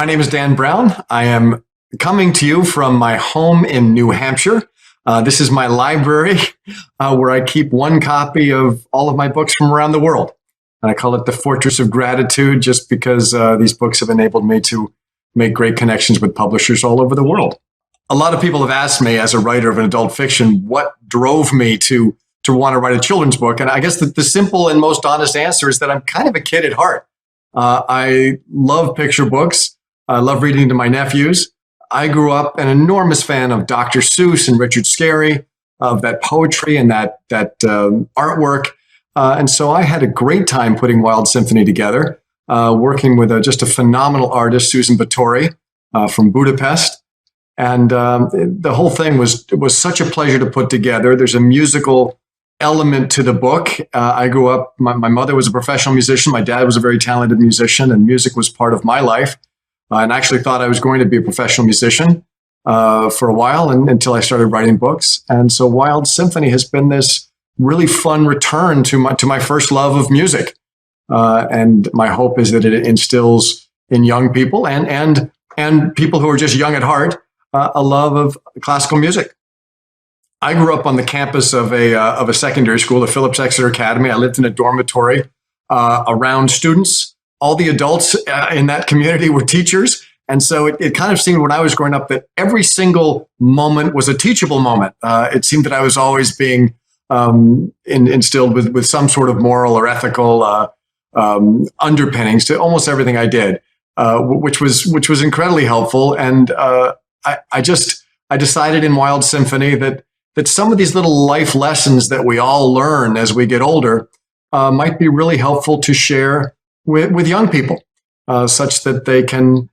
My name is Dan Brown. I am coming to you from my home in New Hampshire. This is my library where I keep one copy of all of my books from around the world. And I call it the Fortress of Gratitude just because these books have enabled me to make great connections with publishers all over the world. A lot of people have asked me as a writer of an adult fiction, what drove me to want to write a children's book? And I guess the simple and most honest answer is that I'm kind of a kid at heart. I love picture books. I love reading to my nephews. I grew up an enormous fan of Dr. Seuss and Richard Scarry, of that poetry and that artwork. And so I had a great time putting Wild Symphony together, working with just a phenomenal artist, Susan Batory, from Budapest. And the whole thing was such a pleasure to put together. There's a musical element to the book. I grew up, my mother was a professional musician. My dad was a very talented musician, and music was part of my life. And I actually thought I was going to be a professional musician for a while until I started writing books. And so Wild Symphony has been this really fun return to my first love of music. And my hope is that it instills in young people and people who are just young at heart a love of classical music. I grew up on the campus of a secondary school, the Phillips Exeter Academy. I lived in a dormitory around students. All the adults in that community were teachers. And so it kind of seemed when I was growing up that every single moment was a teachable moment. It seemed that I was always being instilled with some sort of moral or ethical underpinnings to almost everything I did, which was incredibly helpful. And I decided in Wild Symphony that some of these little life lessons that we all learn as we get older might be really helpful to share with young people, such that they can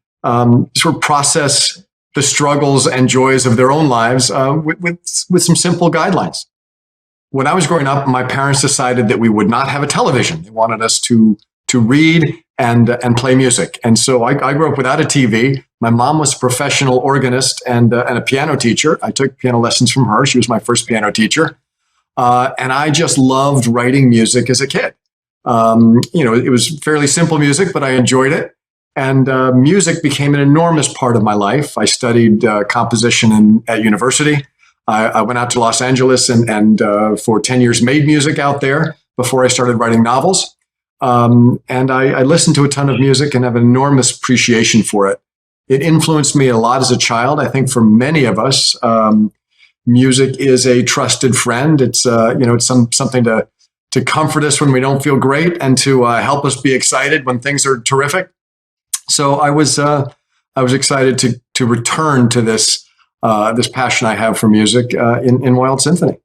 sort of process the struggles and joys of their own lives with some simple guidelines. When I was growing up, my parents decided that we would not have a television. They wanted us to read and play music. And so I grew up without a TV. My mom was a professional organist and a piano teacher. I took piano lessons from her. She was my first piano teacher. And I just loved writing music as a kid. It was fairly simple music, but I enjoyed it. And music became an enormous part of my life. I studied composition at university. I went out to Los Angeles and for 10 years made music out there before I started writing novels. And I listened to a ton of music and have an enormous appreciation for it. It influenced me a lot as a child. I think for many of us, music is a trusted friend. It's something to comfort us when we don't feel great and to help us be excited when things are terrific. So I was excited to return to this passion I have for music in Wild Symphony.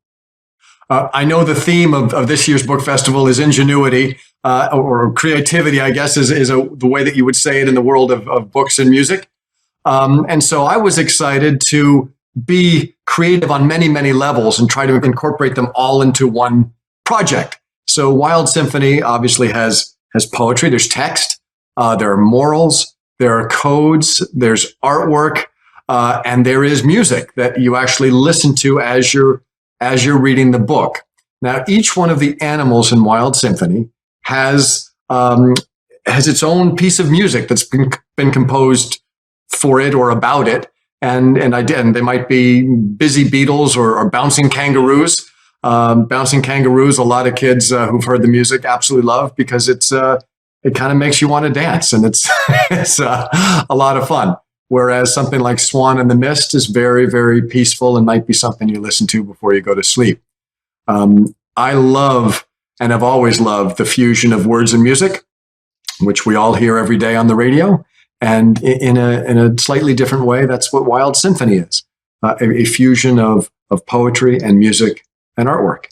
I know the theme of this year's book festival is ingenuity or creativity, I guess, is the way that you would say it in the world of books and music. And so I was excited to be creative on many, many levels and try to incorporate them all into one project. So Wild Symphony obviously has poetry, there's text, there are morals, there are codes, there's artwork, and there is music that you actually listen to as you're reading the book. Now, each one of the animals in Wild Symphony has its own piece of music that's been composed for it or about it, and they might be busy beetles or bouncing kangaroos. Bouncing kangaroos, a lot of kids who've heard the music absolutely love because it kind of makes you want to dance, and it's a lot of fun. Whereas something like Swan in the Mist is very, very peaceful and might be something you listen to before you go to sleep. I love and have always loved the fusion of words and music, which we all hear every day on the radio. And in a slightly different way, that's what Wild Symphony is, a fusion of poetry and music and artwork.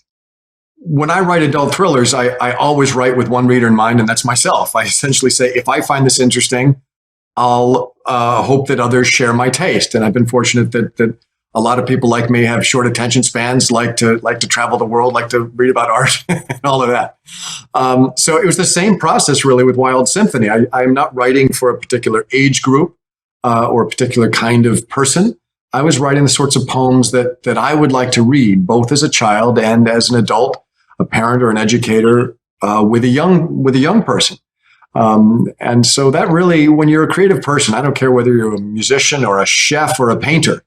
When I write adult thrillers, I always write with one reader in mind, and that's myself. I essentially say, if I find this interesting, I'll hope that others share my taste. And I've been fortunate that a lot of people like me have short attention spans, like to travel the world, like to read about art and all of that. So it was the same process really with Wild Symphony. I'm not writing for a particular age group or a particular kind of person. I was writing the sorts of poems that I would like to read, both as a child and as an adult, a parent or an educator with a young person. And so that really, when you're a creative person, I don't care whether you're a musician or a chef or a painter,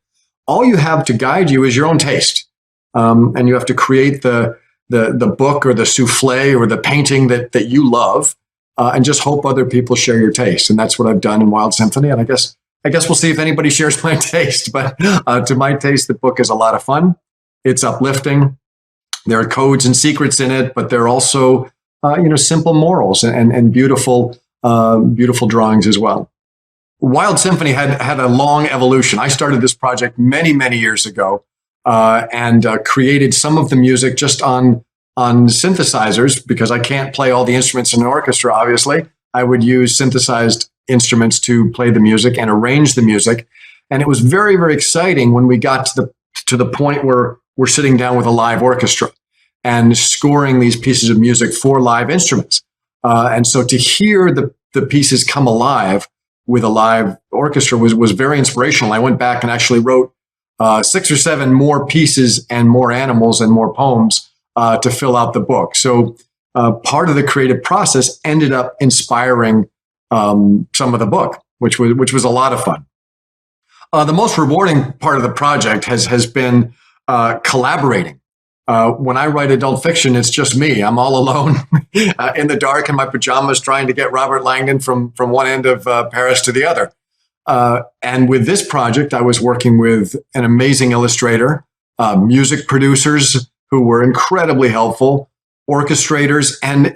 all you have to guide you is your own taste. And you have to create the book or the souffle or the painting that you love, and just hope other people share your taste. And that's what I've done in Wild Symphony. And I guess we'll see if anybody shares my taste. But to my taste, the book is a lot of fun. It's uplifting. There are codes and secrets in it, but there are also simple morals and beautiful drawings as well. Wild Symphony had a long evolution. I started this project many, many years ago, and created some of the music just on synthesizers, because I can't play all the instruments in an orchestra, obviously. I would use synthesized instruments to play the music and arrange the music. And it was very, very exciting when we got to the point where we're sitting down with a live orchestra and scoring these pieces of music for live instruments. And so to hear the pieces come alive with a live orchestra was very inspirational. I went back and actually wrote 6 or 7 more pieces and more animals and more poems to fill out the book. So part of the creative process ended up inspiring some of the book, which was a lot of fun. The most rewarding part of the project has been collaborating. When I write adult fiction, it's just me. I'm all alone in the dark in my pajamas trying to get Robert Langdon from one end of Paris to the other. And with this project, I was working with an amazing illustrator, music producers who were incredibly helpful, orchestrators, and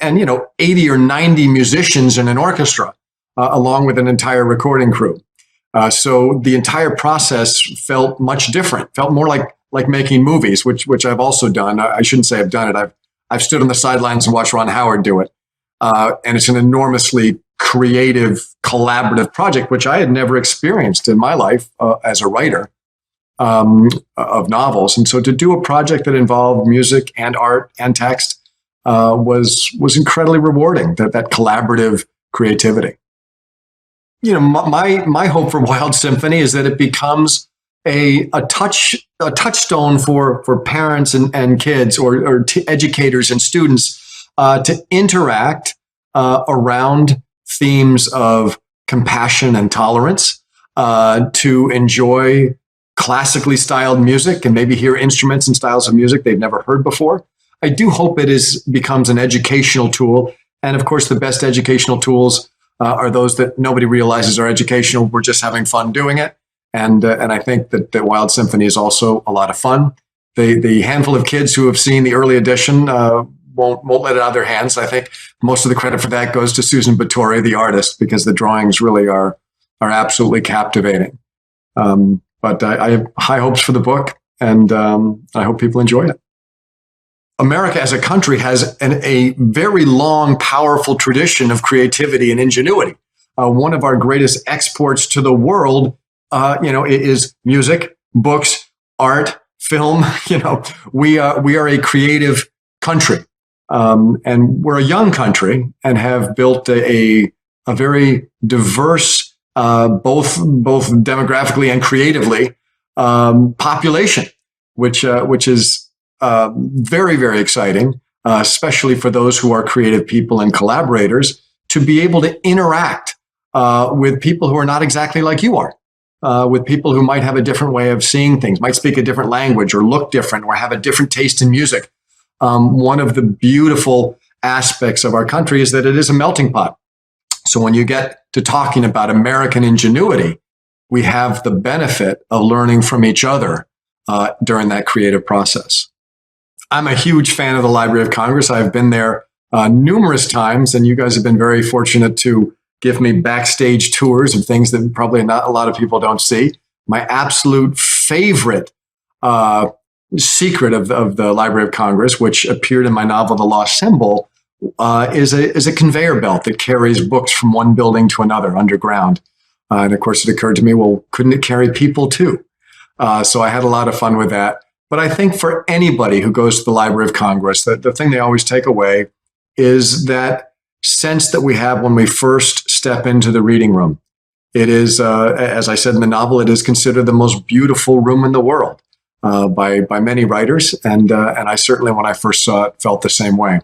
80 or 90 musicians in an orchestra, along with an entire recording crew. So the entire process felt much different, felt more like making movies, which I've also done. I shouldn't say I've done it. I've stood on the sidelines and watched Ron Howard do it. And it's an enormously creative, collaborative project, which I had never experienced in my life as a writer of novels. And so to do a project that involved music and art and text was incredibly rewarding, that collaborative creativity. My hope for Wild Symphony is that it becomes a touchstone for parents and kids or educators and students to interact around themes of compassion and tolerance, to enjoy classically styled music and maybe hear instruments and styles of music they've never heard before. I do hope it becomes an educational tool. And of course, the best educational tools are those that nobody realizes are educational. We're just having fun doing it. And I think that Wild Symphony is also a lot of fun. The handful of kids who have seen the early edition won't let it out of their hands. I think most of the credit for that goes to Susan Batory, the artist, because the drawings really are absolutely captivating. But I have high hopes for the book, and I hope people enjoy it. America as a country has a very long, powerful tradition of creativity and ingenuity. One of our greatest exports to the world is music, books, art, film. We are a creative country, and we're a young country and have built a very diverse, both demographically and creatively, population, which is very, very exciting, especially for those who are creative people and collaborators, to be able to interact with people who are not exactly like you are. With people who might have a different way of seeing things, might speak a different language or look different or have a different taste in music. One of the beautiful aspects of our country is that it is a melting pot. So when you get to talking about American ingenuity, we have the benefit of learning from each other during that creative process. I'm a huge fan of the Library of Congress. I've been there numerous times, and you guys have been very fortunate to give me backstage tours of things that probably not a lot of people don't see. My absolute favorite secret of the Library of Congress, which appeared in my novel, The Lost Symbol, is a conveyor belt that carries books from one building to another underground. And of course, it occurred to me, well, couldn't it carry people too? So I had a lot of fun with that. But I think for anybody who goes to the Library of Congress, the thing they always take away is that sense that we have when we first step into the reading room. It is, as I said in the novel, it is considered the most beautiful room in the world by many writers. And I certainly, when I first saw it, felt the same way.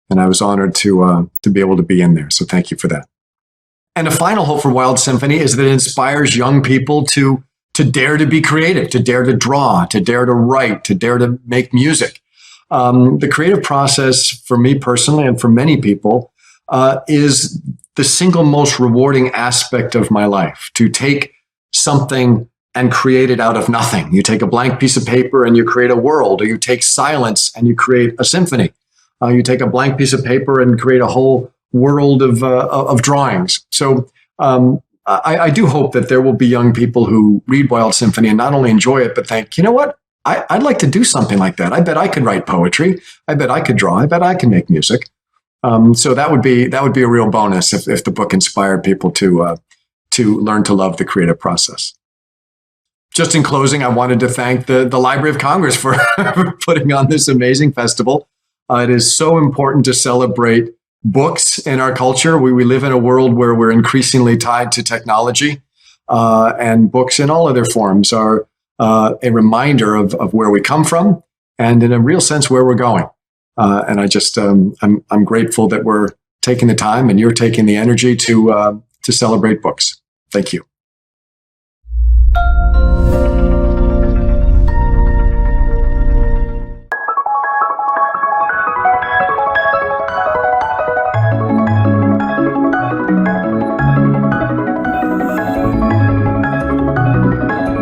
And I was honored to be able to be in there. So thank you for that. And a final hope for Wild Symphony is that it inspires young people to dare to be creative, to dare to draw, to dare to write, to dare to make music. The creative process for me personally and for many people is the single most rewarding aspect of my life. To take something and create it out of nothing. You take a blank piece of paper and you create a world, or you take silence and you create a symphony. You take a blank piece of paper and create a whole world of drawings. So I do hope that there will be young people who read Wild Symphony and not only enjoy it, but think, you know what? I'd like to do something like that. I bet I could write poetry. I bet I could draw. I bet I can make music. So that would be a real bonus if the book inspired people to learn to love the creative process. Just in closing, I wanted to thank the Library of Congress for putting on this amazing festival. It is so important to celebrate books in our culture. We live in a world where we're increasingly tied to technology, and books in all of their forms are a reminder of where we come from and, in a real sense, where we're going. And I just I'm grateful that we're taking the time and you're taking the energy to celebrate books. Thank you.